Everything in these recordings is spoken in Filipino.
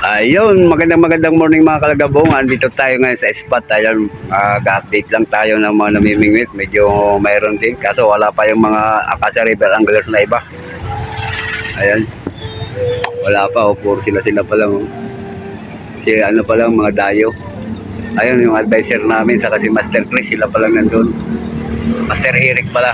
Ayun, magandang morning mga kalagabong. Andito tayo ngayon sa spot. Ayun, mag-update lang tayo ng mga namimingwit. Medyo mayroon din, kaso wala pa yung mga Acacia River anglers na iba. Ayun, wala pa. Puro sila pa lang. Si ano pa lang, mga dayo. Ayun, yung advisor namin, saka si Master Chris, sila pa lang nandun. Master Eric pala.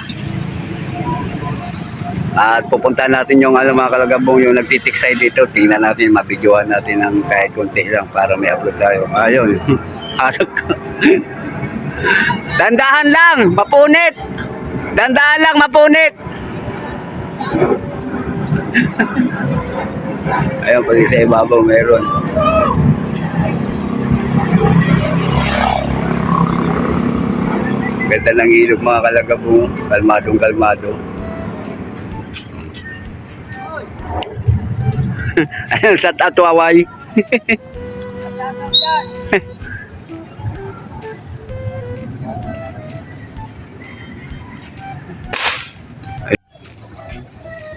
At pupuntahan natin yung mga kalagabong yung nagtitiksay dito. Tingnan natin, mabidyohan natin ng kahit konti lang para may upload tayo. Ayun. Dandahan lang, mapunit. Dandahan lang, mapunit. Ayun, pag sa ibabaw meron. Ganda ng ilog mga kalagabong. Kalmadong. Ayun, sa Tatuaway.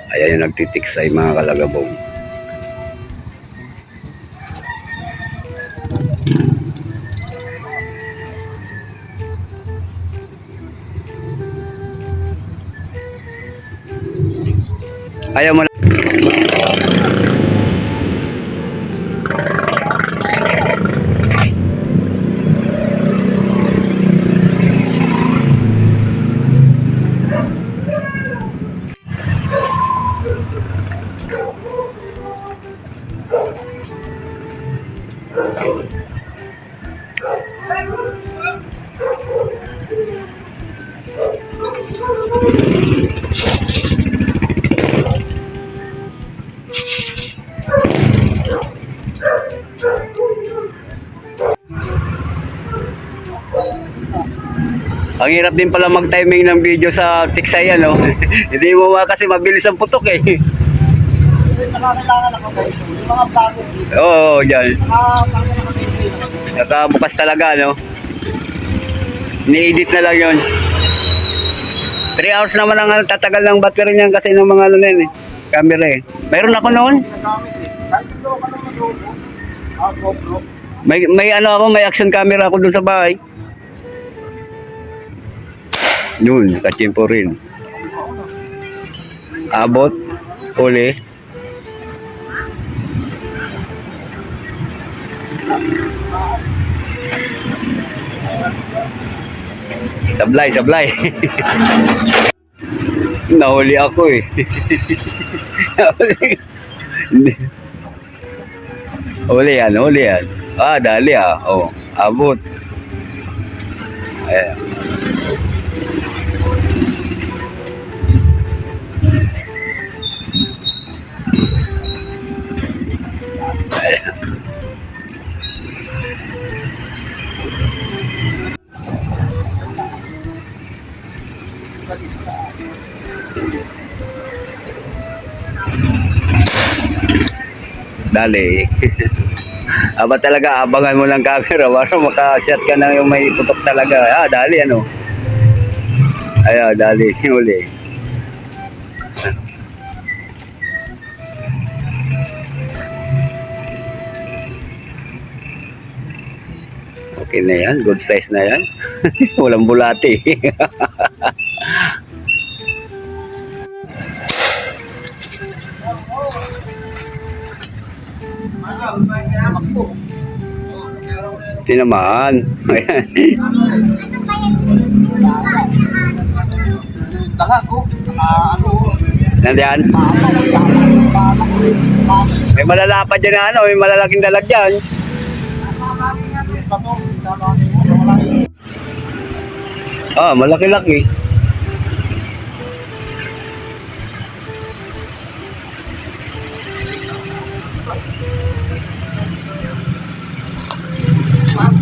Ayan yung nagtitiksay mga kalagabong. Ayaw mo na. Ang hirap din pala mag-timing ng video sa tiksay, ano? Hindi mo kasi mabilis ang putok eh. Nakakailangan ako ba ito? Yung mga bago dito. Oo, yan. Nakakailangan Nakabukas talaga, no? Ni-edit na lang yun. 3 hours naman ang tatagal ng battery niyan kasi ng mga ano na yun eh. Camera eh. Mayroon ako noon. kahit ito ka naman mag-GoPro. GoPro. May ano ako, may action camera ako dun sa bahay. Yun, nakachimpo rin. Abot, uli. Sablay. Nahuli ako eh. Huli yan. Ah, dali ah. Oh, abot. Ayan. Dali. Aba talaga, abangan mo ng camera para makashot ka na yung may putok talaga. Ah, dali ano. Ayan, dali. Huli. Okay na yan. Good size na yan. Walang bulati. Tinamaan. Ayan. Taka ko. Nandiyan. May malalapad dyan na ano. May malalaking dalag dyan. Ah, malaki-laki.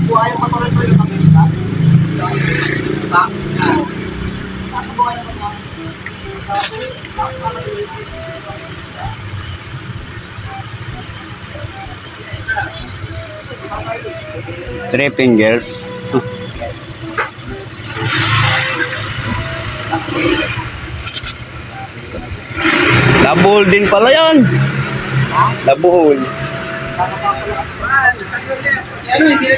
Buhay ang patuloy ko yung pag-isla. Diba? Nasa buhay ang patuloy. 3 fingers. Nabuhol din pala yan. Nabuhol. Ano hindi?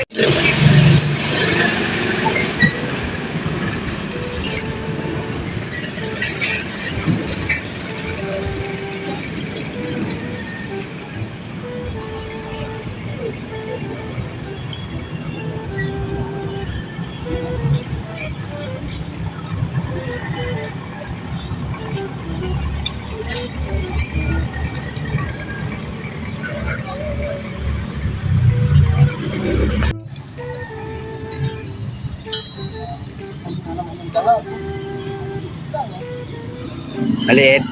Maliit.